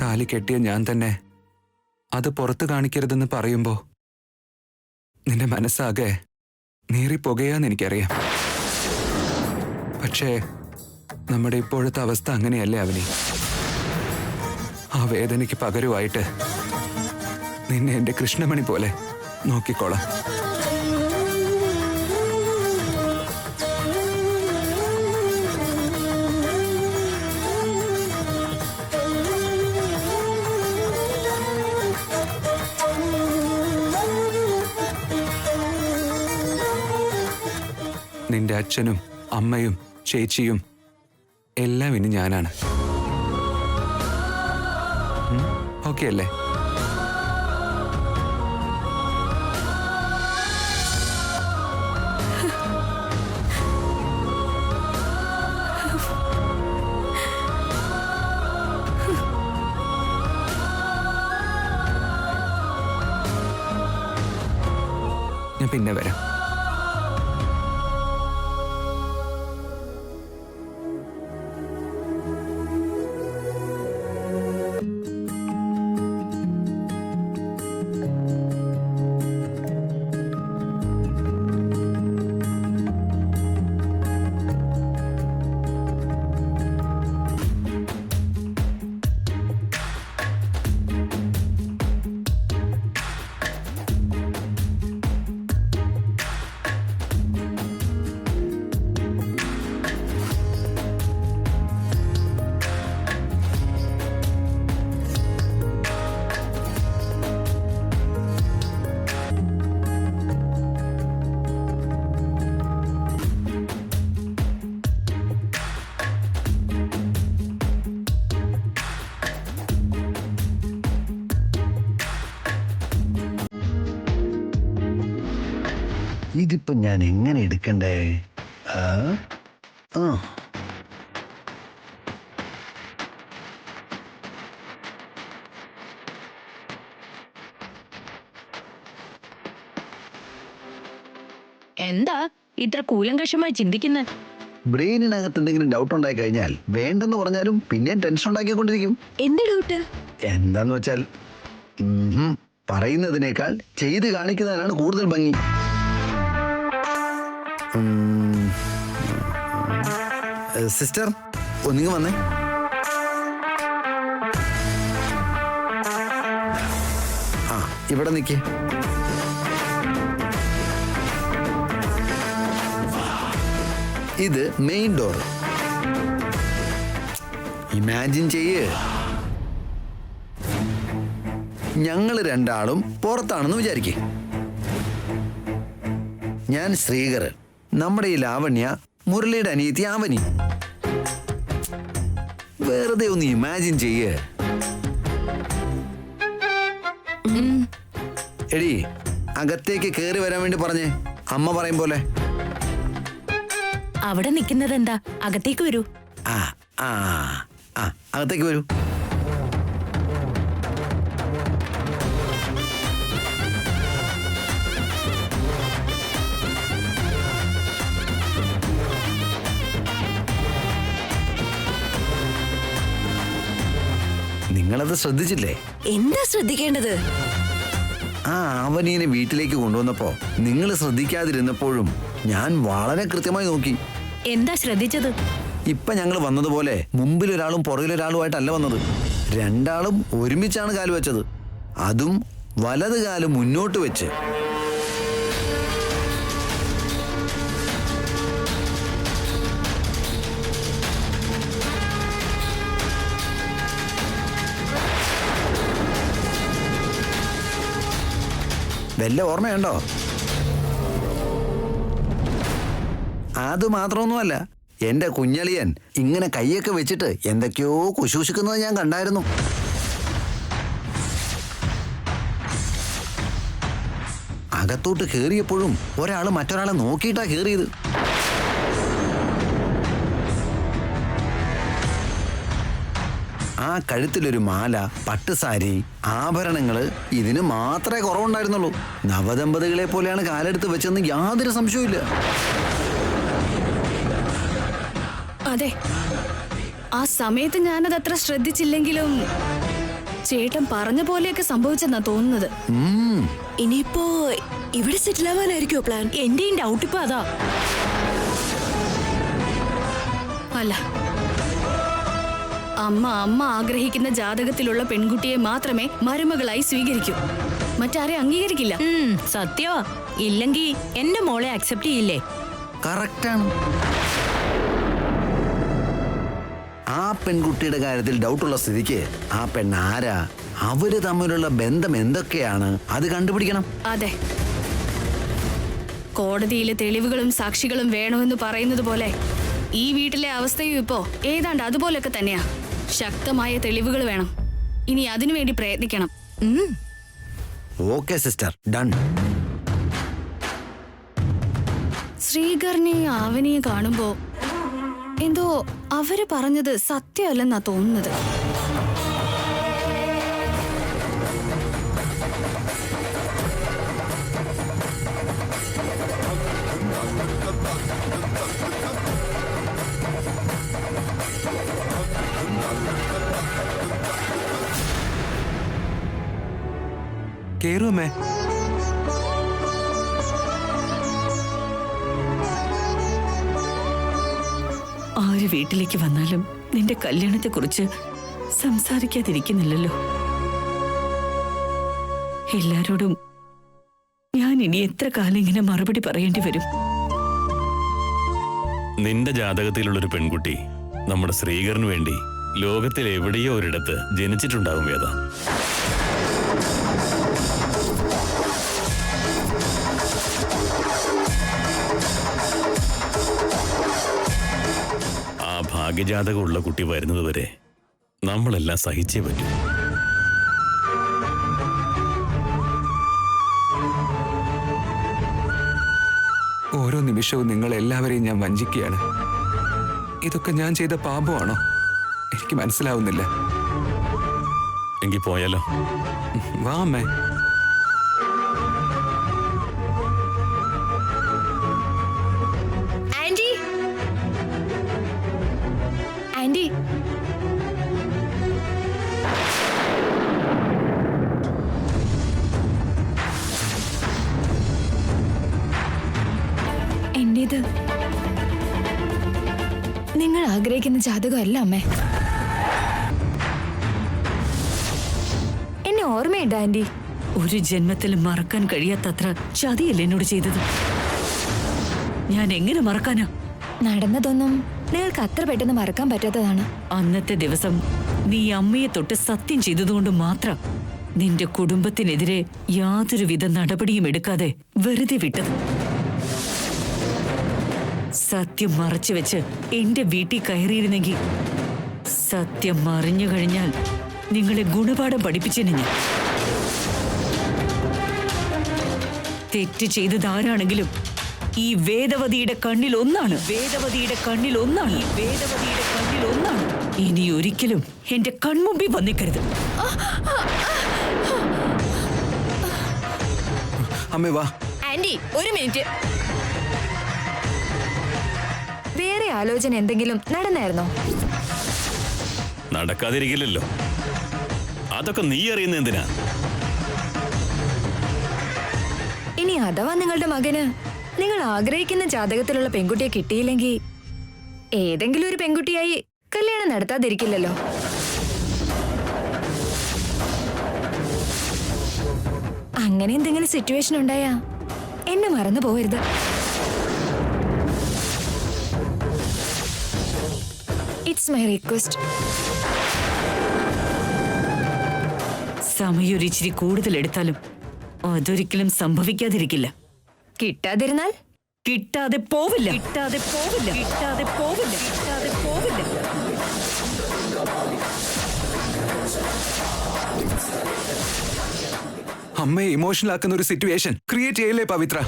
താലി കെട്ടിയ ഞാൻ തന്നെ അത് പുറത്തു കാണിക്കരുതെന്ന് പറയുമ്പോ നിന്റെ മനസ്സാകെ നീറിപ്പോകുകയാന്ന് എനിക്കറിയാം. പക്ഷേ നമ്മുടെ ഇപ്പോഴത്തെ അവസ്ഥ അങ്ങനെയല്ലേ അവനി. ആ വേദനയ്ക്ക് പകരമായിട്ട് നിന്നെ എന്റെ കൃഷ്ണമണി പോലെ നോക്കിക്കോളാം. നിന്റെ അച്ഛനും അമ്മയും ചേച്ചിയും എല്ലാം ഇനി ഞാനാണ്. ഓക്കെ അല്ലേ? ഞാൻ പിന്നെ വരാം. ഇതിപ്പോ ഞാൻ എങ്ങനെ എടുക്കണ്ടേ? എന്താ ഇത്ര കൂലങ്കഷമായി ചിന്തിക്കുന്നത്? ബ്രെയിനിനകത്ത് എന്തെങ്കിലും ഡൗട്ട് ഉണ്ടായി കഴിഞ്ഞാൽ വേണ്ടെന്ന് പറഞ്ഞാലും പിന്നെ ടെൻഷൻ ഉണ്ടാക്കിക്കൊണ്ടിരിക്കും. എന്ത് ഡൗട്ട്? എന്താന്ന് വെച്ചാൽ പറയുന്നതിനേക്കാൾ ചെയ്ത് കാണിക്കുന്നതിനാണ് കൂടുതൽ ഭംഗി. സിസ്റ്റർ ഒന്നിങ്ങ് വന്നേ. ആ ഇവിടെ നിൽക്കേ. ഇത് മെയിൻ ഡോർ. ഇമാജിൻ ചെയ്യ്, ഞങ്ങൾ രണ്ടാളും പുറത്താണെന്ന് വിചാരിക്കേ. ഞാൻ ശ്രീകരൻ, നമ്മുടെ ഈ ലാവണ്യ മുരളിയുടെ അനിയത്തി ആവനി. വെറുതെ ഒന്ന് ഇമാജിൻ ചെയ്യ്. എടി അകത്തേക്ക് കയറി വരാൻ വേണ്ടി പറഞ്ഞേ, അമ്മ പറയും പോലെ. അവിടെ നിൽക്കുന്നത് എന്താ? അകത്തേക്ക് വരൂ. ആ ആ ആ അകത്തേക്ക് വരൂ. നിങ്ങളത് ശ്രദ്ധിച്ചില്ലേ? എന്താ ശ്രദ്ധിക്കേണ്ടത്? ആ അവനീനെ വീട്ടിലേക്ക് കൊണ്ടുവന്നപ്പോ നിങ്ങൾ ശ്രദ്ധിക്കാതിരുന്നപ്പോഴും ഞാൻ വളരെ കൃത്യമായി നോക്കി. എന്താ ശ്രദ്ധിച്ചത്? ഇപ്പൊ ഞങ്ങൾ വന്നതുപോലെ മുമ്പിലൊരാളും പുറകിലൊരാളുമായിട്ടല്ല വന്നത്. രണ്ടാളും ഒരുമിച്ചാണ് കാല് വെച്ചത്. അതും വലത് കാല് മുന്നോട്ട് വെച്ച്. വല്ല ഓർമ്മയുണ്ടോ? അത് മാത്രമൊന്നുമല്ല, എന്റെ കുഞ്ഞളിയൻ ഇങ്ങനെ കൈയൊക്കെ വെച്ചിട്ട് എന്തൊക്കെയോ കുശൂഷിക്കുന്നത് ഞാൻ കണ്ടായിരുന്നു. അകത്തോട്ട് കയറിയപ്പോഴും ഒരാൾ മറ്റൊരാളെ നോക്കിയിട്ടാ കയറിയത്. ആ കഴുത്തിലൊരു മാല, പട്ടുസാരി, ആഭരണങ്ങള് ഇതിന് മാത്രമേ കുറവുണ്ടായിരുന്നുള്ളൂ. നവദമ്പതികളെ പോലെയാണ് കാലെടുത്ത് വെച്ചെന്ന് യാതൊരു സംശയവുമില്ല. അതെ, ആ സമയത്ത് ഞാനത് അത്ര ശ്രദ്ധിച്ചില്ലെങ്കിലും ചേട്ടൻ പറഞ്ഞ പോലെയൊക്കെ സംഭവിച്ചെന്നാ തോന്നുന്നത്. ഇനിയിപ്പോ ഇവിടെ സെറ്റിൽ ആവാനായിരിക്കോ പ്ലാൻ? എന്റെയും ഡൗട്ട് ഇപ്പൊ അതാ. അല്ല, അമ്മ ആഗ്രഹിക്കുന്ന ജാതകത്തിലുള്ള പെൺകുട്ടിയെ മാത്രമേ മരുമകളായി സ്വീകരിക്കൂ. മറ്റാരെ അംഗീകരിക്കില്ല. സത്യമാ. ഇല്ലെങ്കി എന്റെ മോളെ അക്സെപ്റ്റ് ചെയ്യില്ലേ? കറക്റ്റാണ്. ആ പെൺകുട്ടിയുടെ കാര്യത്തിൽ ഡൗട്ടുള്ള സ്ഥിതിക്ക് ആ പെണ്ണാരാ, അവര് തമ്മിലുള്ള ബന്ധം എന്തൊക്കെയാണ്, അത് കണ്ടുപിടിക്കണം. അതെ, കോടതിയിലെ തെളിവുകളും സാക്ഷികളും വേണമെന്ന് പറയുന്നത് പോലെ ഈ വീട്ടിലെ അവസ്ഥയും ഇപ്പോ ഏതാണ്ട് അതുപോലൊക്കെ തന്നെയാ. ശക്തമായ തെളിവുകൾ വേണം. ഇനി അതിനുവേണ്ടി പ്രയത്നിക്കണം. Okay sister, done. ശ്രീകറിനെയും ആവനെയും കാണുമ്പോ എന്തോ അവര് പറഞ്ഞത് സത്യമല്ലെന്നാ തോന്നുന്നത്. കേറുമേ. ആര് വീട്ടിലേക്ക് വന്നാലും നിന്റെ കല്യാണത്തെ കുറിച്ച് സംസാരിക്കാതിരിക്കുന്നില്ലല്ലോ. എല്ലാരോടും ഞാൻ ഇനി എത്ര കാലം ഇങ്ങനെ മറുപടി പറയേണ്ടി വരും? നിന്റെ ജാതകത്തിലുള്ളൊരു പെൺകുട്ടി നമ്മുടെ ശ്രീകറിന് വേണ്ടി ലോകത്തിൽ എവിടെയോ ഒരിടത്ത് ജനിച്ചിട്ടുണ്ടാകും വേദ. ആ ഭാഗ്യജാതകമുള്ള കുട്ടി വരുന്നതുവരെ നമ്മളെല്ലാം സഹിച്ചേ പറ്റൂ. ഓരോ നിമിഷവും നിങ്ങൾ എല്ലാവരെയും ഞാൻ വഞ്ചിക്കുകയാണ്. ഇതൊക്കെ ഞാൻ ചെയ്ത പാപമാണോ? എനിക്ക് മനസ്സിലാവുന്നില്ല. എങ്കിൽ പോയാലോ? വാ അമ്മേ. ആന്റി, ആന്റി, എന്റേത് നിങ്ങൾ ആഗ്രഹിക്കുന്ന ജാതകമല്ല അമ്മേ. എന്നെ ഓർമ്മയുണ്ടോ ആന്റി? ഒരു ജന്മത്തിൽ മറക്കാൻ കഴിയാത്തത്ര ചതിയല്ലേ എന്നോട് ചെയ്തത്. ഞാൻ എങ്ങനെ മറക്കാനാ? നടന്നതൊന്നും നിങ്ങൾക്ക് അത്ര പെട്ടെന്ന് മറക്കാൻ പറ്റാത്തതാണ്. അന്നത്തെ ദിവസം നീ അമ്മയെ തൊട്ട് സത്യം ചെയ്തതുകൊണ്ട് മാത്രം നിന്റെ കുടുംബത്തിനെതിരെ യാതൊരുവിധ നടപടിയും എടുക്കാതെ വെറുതെ വിട്ടത്. സത്യം മറച്ചു വെച്ച് എന്റെ വീട്ടിൽ കയറിയിരുന്നെങ്കിൽ സത്യം മറിഞ്ഞു കഴിഞ്ഞാൽ നിങ്ങളെ ഗുണപാഠം പഠിപ്പിച്ചേനെ ഞാൻ. തെറ്റ് ചെയ്തത് ആരാണെങ്കിലും ഈ വേദവതിയുടെ കണ്ണിൽ ഒന്നാണ്. വേദവതിയുടെ കണ്ണിൽ ഒന്നാണ്. വേദവതിയുടെ കണ്ണിൽ ഒന്നാണ്. ഇനി ഒരിക്കലും എന്റെ കൺമുമ്പിൽ വന്നിക്കരുത്. അമ്മേ വാ. ആന്റി ഒരു മിനിറ്റ്. വേറെ ആലോചന എന്തെങ്കിലും നടന്നായിരുന്നോ? നടക്കാതിരിക്കില്ലല്ലോ. അതൊക്കെ നീ അറിയുന്ന എന്തിനാ? ഇനി അഥവാ നിങ്ങളുടെ മകന് നിങ്ങൾ ആഗ്രഹിക്കുന്ന ജാതകത്തിലുള്ള പെൺകുട്ടിയെ കിട്ടിയില്ലെങ്കിൽ ഏതെങ്കിലും ഒരു പെൺകുട്ടിയായി കല്യാണം നടത്താതിരിക്കില്ലല്ലോ. അങ്ങനെ എന്തെങ്കിലും സിറ്റുവേഷൻ ഉണ്ടായാ എന്നെ മറന്നു പോകരുത്. It's my request. സമയൊരിച്ചിരി കൂടുതൽ എടുത്താലും അതൊരിക്കലും സംഭവിക്കാതിരിക്കില്ല. കിട്ടാതിരുന്നാൽ കിട്ടാതെ പോവില്ല. കിട്ടാതെ പോവില്ല. കിട്ടാതെ പോവില്ല. കിട്ടാതെ പോവില്ല. അമ്മയെ ഇമോഷണൽ ആക്കുന്ന ഒരു സിറ്റുവേഷൻ ക്രിയേറ്റ് ചെയ്യല്ലേ പവിത്ര.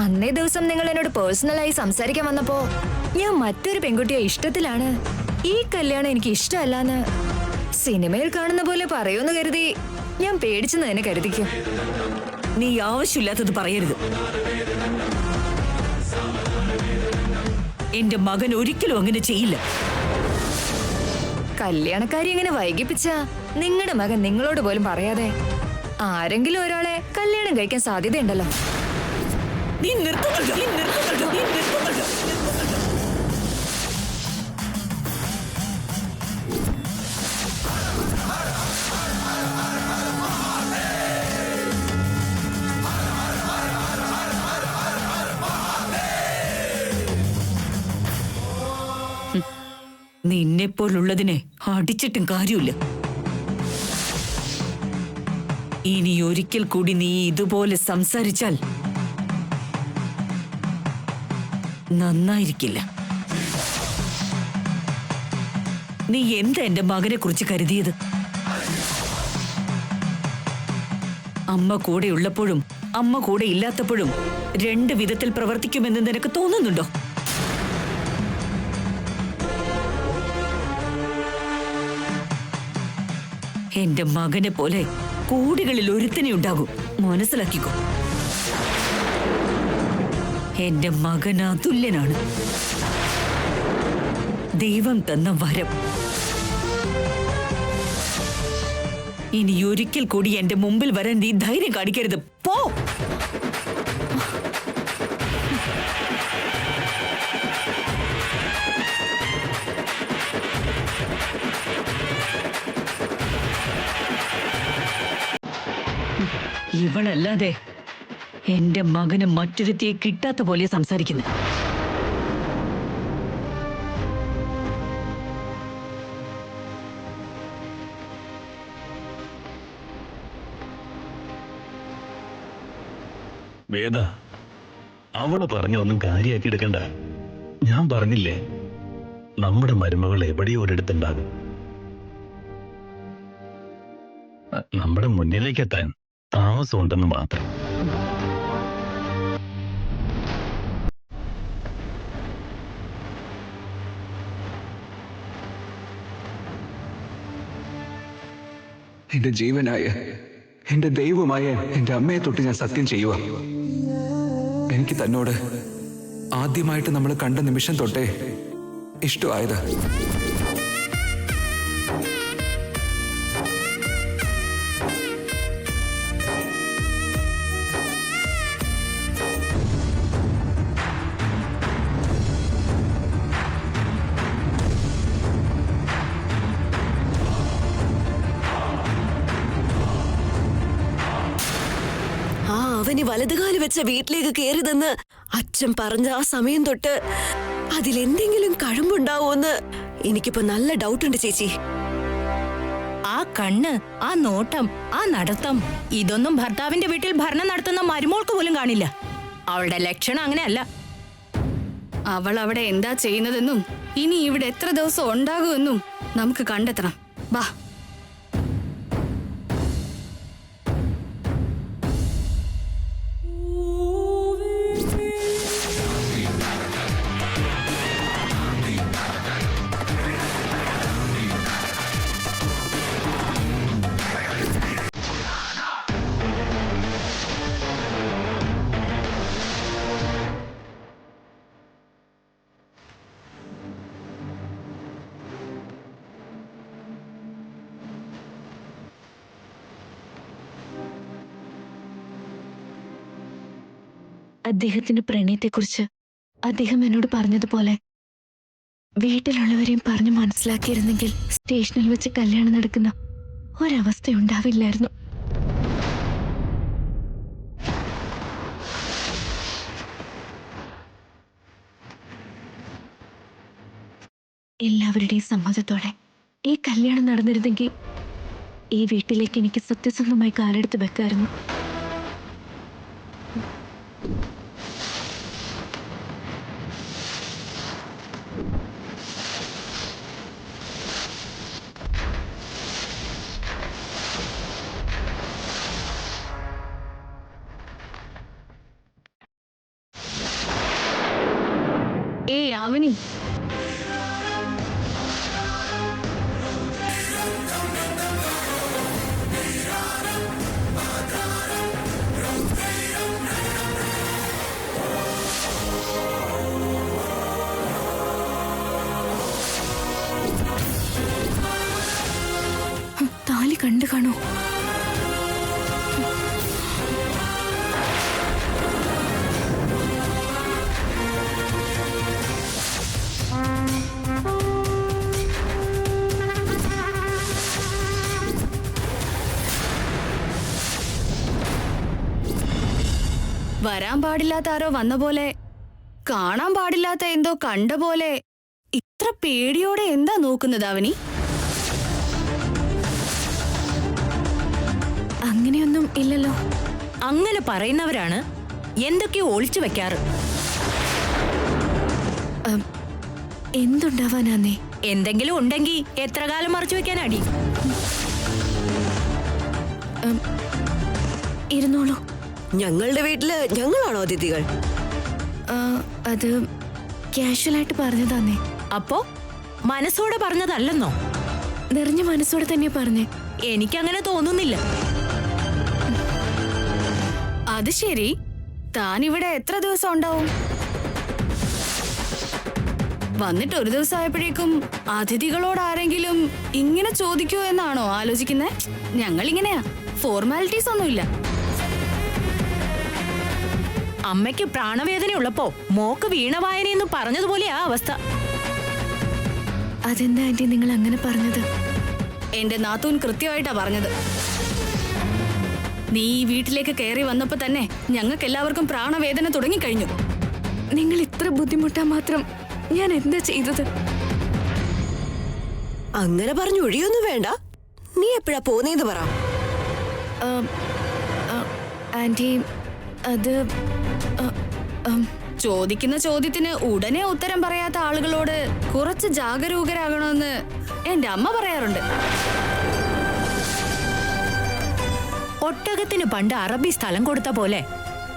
അന്നേ ദിവസം നിങ്ങൾ എന്നോട് പേഴ്സണലായി സംസാരിക്കാൻ വന്നപ്പോ ഞാൻ മറ്റൊരു പെൺകുട്ടിയെ ഇഷ്ടത്തിലാണ്, ഈ കല്യാണം എനിക്ക് ഇഷ്ടമല്ലാന്ന് സിനിമയിൽ കാണുന്ന പോലെ പറയൂന്ന് കരുതി ഞാൻ പേടിച്ചെന്ന് തന്നെ കരുതിക്കും. നീ ആവശ്യമില്ലാത്തത് പറയരുത്. എന്റെ മകൻ ഒരിക്കലും അങ്ങനെ ചെയ്യില്ല. കല്യാണക്കാരി എങ്ങനെ വൈകിപ്പിച്ച നിങ്ങളുടെ മകൻ നിങ്ങളോട് പോലും പറയാതെ ആരെങ്കിലും ഒരാളെ കല്യാണം കഴിക്കാൻ സാധ്യതയുണ്ടല്ലോ. നീ നിർത്തുന്നുണ്ടോ? നീ നിർത്തുന്നുണ്ടോ? നീ നിർത്തുന്നുണ്ടോ? നിന്നെപ്പോലുള്ളതിനെ അടിച്ചിട്ടും കാര്യമില്ല. ഇനി ഒരിക്കൽ കൂടി നീ ഇതുപോലെ സംസാരിച്ചാൽ നന്നായിരിക്കില്ല. നീ എന്താ എന്റെ മകനെ കുറിച്ച് കരുതിയത്? അമ്മ കൂടെ ഉള്ളപ്പോഴും അമ്മ കൂടെ ഇല്ലാത്തപ്പോഴും രണ്ട് വിധത്തിൽ പ്രവർത്തിക്കുമെന്ന് നിനക്ക് തോന്നുന്നുണ്ടോ? എന്റെ മകനെ പോലെ കോടികളിൽ ഒരുത്തനെ ഉണ്ടാകും, മനസ്സിലാക്കിക്കോ. എന്റെ മകൻ അതുല്യനാണ്, ദൈവം തന്ന വരം. ഇനി ഒരിക്കൽ കൂടി എന്റെ മുമ്പിൽ വരാൻ നീ ധൈര്യം കാണിക്കരുത്. പോ. ഇവളല്ലാതെ എന്റെ മകന് മറ്റൊരുത്തിയെ കിട്ടാത്ത പോലെ സംസാരിക്കുന്നു. വേദ, അവള് പറഞ്ഞൊന്നും കാര്യമാക്കി എടുക്കണ്ട. ഞാൻ പറഞ്ഞില്ലേ, നമ്മുടെ മരുമകൾ എവിടെയോ ഒരിടത്തുണ്ടാകും. നമ്മുടെ മുന്നിലേക്ക് എത്താൻ താമസമുണ്ടെന്ന് മാത്രം. എന്റെ ജീവനായ, എന്റെ ദൈവമായ എന്റെ അമ്മയെ തൊട്ട് ഞാൻ സത്യം ചെയ്യുക, എനിക്ക് തന്നോട് ആദ്യമായിട്ട് നമ്മൾ കണ്ട നിമിഷം തൊട്ടേ ഇഷ്ടമായത്. അവന് വലതുകാല് വെച്ച വീട്ടിലേക്ക് കയറിതെന്ന് അച്ഛൻ പറഞ്ഞ ആ സമയം തൊട്ട് അതിലെന്തെങ്കിലും കഴമ്പുണ്ടാവോന്ന് എനിക്കിപ്പോ നല്ല ഡൗട്ടുണ്ട് ചേച്ചി. ആ കണ്ണ്, ആ നോട്ടം, ആ നടത്തം, ഇതൊന്നും ഭർത്താവിന്റെ വീട്ടിൽ ഭരണം നടത്തുന്ന മരുമോൾക്ക് പോലും കാണില്ല. അവളുടെ ലക്ഷണം അങ്ങനെയല്ല. അവൾ അവിടെ എന്താ ചെയ്യുന്നതെന്നും ഇനി ഇവിടെ എത്ര ദിവസം ഉണ്ടാകുമെന്നും നമുക്ക് കണ്ടെത്തണം. ബാ. അദ്ദേഹത്തിന്റെ പ്രണയത്തെക്കുറിച്ച് അദ്ദേഹം എന്നോട് പറഞ്ഞതുപോലെ വീട്ടിലുള്ളവരെയും പറഞ്ഞു മനസ്സിലാക്കിയിരുന്നെങ്കിൽ സ്റ്റേഷനിൽ വെച്ച് കല്യാണം നടക്കുന്ന ഒരവസ്ഥ ഉണ്ടാവില്ലായിരുന്നു. എല്ലാവരുടെയും സമ്മതത്തോടെ ഈ കല്യാണം നടന്നിരുന്നെങ്കിൽ ഈ വീട്ടിലേക്ക് എനിക്ക് സത്യസന്ധമായി കാലെടുത്ത് വെക്കായിരുന്നു. അവനി, കണ്ടു കാണൂ. വരാൻ പാടില്ലാത്ത ആരോ വന്ന പോലെ, കാണാൻ പാടില്ലാത്ത എന്തോ കണ്ട പോലെ ഇത്ര പേടിയോടെ എന്താ നോക്കുന്നത് അവനി? അങ്ങനെയൊന്നും ഇല്ലല്ലോ. അങ്ങനെ പറയുന്നവരാണ് എന്തൊക്കെയോ ഒളിച്ചു വെക്കാറ്. എന്തുണ്ടാവാനാന്നേ? എന്തെങ്കിലും ഉണ്ടെങ്കിൽ എത്ര കാലം മറച്ചു വെക്കാനടി? ഇരുന്നോളൂ. ഞങ്ങളുടെ വീട്ടില് ഞങ്ങളാണോ അതിഥികൾ? അത് കാഷ്വലായിട്ട് പറഞ്ഞതാന്നേ. അപ്പോ മനസ്സോടെ പറഞ്ഞതല്ലെന്നോ? നിറഞ്ഞ മനസ്സോടെ തന്നെ പറഞ്ഞേ. എനിക്കങ്ങനെ തോന്നുന്നില്ല. അത് ശരി, താൻ ഇവിടെ എത്ര ദിവസം ഉണ്ടാവും? വന്നിട്ട് ഒരു ദിവസം ആയപ്പോഴേക്കും അതിഥികളോട് ആരെങ്കിലും ഇങ്ങനെ ചോദിക്കോ എന്നാണോ ആലോചിക്കുന്നത്? ഞങ്ങൾ ഇങ്ങനെയാ, ഫോർമാലിറ്റീസ് ഒന്നുമില്ല. അമ്മയ്ക്ക് പ്രാണവേദന ഉള്ളപ്പോ മോക്ക് വീണവായനയെന്ന് പറഞ്ഞതുപോലെയാ അവസ്ഥ. അതെന്താ ആന്റി നിങ്ങൾ അങ്ങനെ പറഞ്ഞത്? എന്റെ നാത്തൂൻ കൃത്യമായിട്ടാ പറഞ്ഞത്. നീ ഈ വീട്ടിലേക്ക് കയറി വന്നപ്പോ തന്നെ ഞങ്ങൾക്ക് എല്ലാവർക്കും പ്രാണവേദന തുടങ്ങിക്കഴിഞ്ഞു. നിങ്ങൾ ഇത്ര ബുദ്ധിമുട്ടാ മാത്രം ഞാൻ എന്താ ചെയ്തത്? അങ്ങനെ പറഞ്ഞു ഒഴിയൊന്നും വേണ്ട. നീ എപ്പോഴാ പോന്നേന്ന് പറ. ആന്റി അത് ചോദിക്കുന്ന ചോദ്യത്തിന് ഉടനെ ഉത്തരം പറയാത്ത ആളുകളോട് കുറച്ച് ജാഗരൂകരാകണമെന്ന് എന്റെ അമ്മ പറയാറുണ്ട്. ഒട്ടകത്തിന് പണ്ട് അറബി സ്ഥലം കൊടുത്ത പോലെ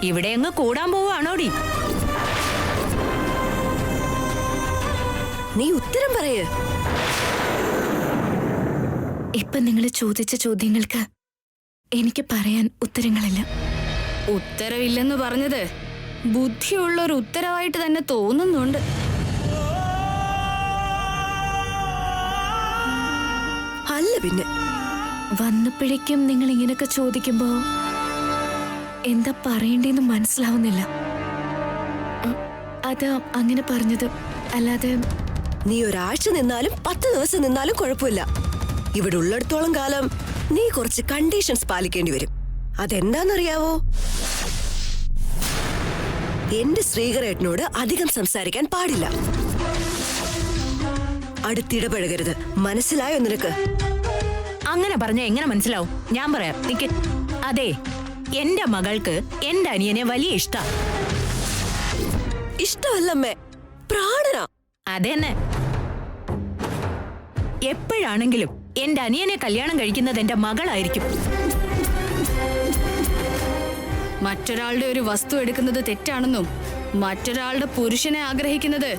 ഇവിടെ അങ്ങ് കൂടാൻ പോവാണോടി? നീ ഉത്തരം പറയ്. ഇപ്പൊ നിങ്ങൾ ചോദിച്ച ചോദ്യങ്ങൾക്ക് എനിക്ക് പറയാൻ ഉത്തരങ്ങളില്ല. ഉത്തരവില്ലെന്ന് പറഞ്ഞത് ബുദ്ധിയുള്ള ഒരു ഉത്തരവായിട്ട് തന്നെ തോന്നുന്നുണ്ട്. അല്ല പിന്നെ വന്നപ്പോഴേക്കും നിങ്ങൾ ഇങ്ങനെയൊക്കെ ചോദിക്കുമ്പോ എന്താ പറയണ്ടേന്ന് മനസ്സിലാവുന്നില്ല. അതാ അങ്ങനെ പറഞ്ഞത്. അല്ലാതെ നീ ഒരാഴ്ച നിന്നാലും 10 ദിവസം നിന്നാലും കുഴപ്പമില്ല. ഇവിടെ ഉള്ളിടത്തോളം കാലം നീ കുറച്ച് കണ്ടീഷൻസ് പാലിക്കേണ്ടി വരും. അതെന്താന്നറിയാവോ? എന്റെ ശ്രീകരേട്ടനോട് അധികം സംസാരിക്കാൻ പാടില്ല. അടുത്തിടപഴകരുത്. മനസ്സിലായോ നിനക്ക്? അങ്ങനെ പറഞ്ഞ എങ്ങനെ മനസ്സിലാവും? ഞാൻ പറയാം, നിക്ക്. അതെ, എന്റെ മകൾക്ക് എന്റെ അനിയനെ വലിയ ഇഷ്ടാ. ഇഷ്ടമല്ലമ്മേ, പ്രാണനാ. അതെന്നെ. എപ്പോഴാണെങ്കിലും എന്റെ അനിയനെ കല്യാണം കഴിക്കുന്നത് എന്റെ മകളായിരിക്കും. മറ്റൊരാളുടെ ഒരു വസ്തു എടുക്കുന്നത് തെറ്റാണെന്നും മറ്റൊരാളുടെ പുരുഷനെ ആഗ്രഹിക്കുന്നത്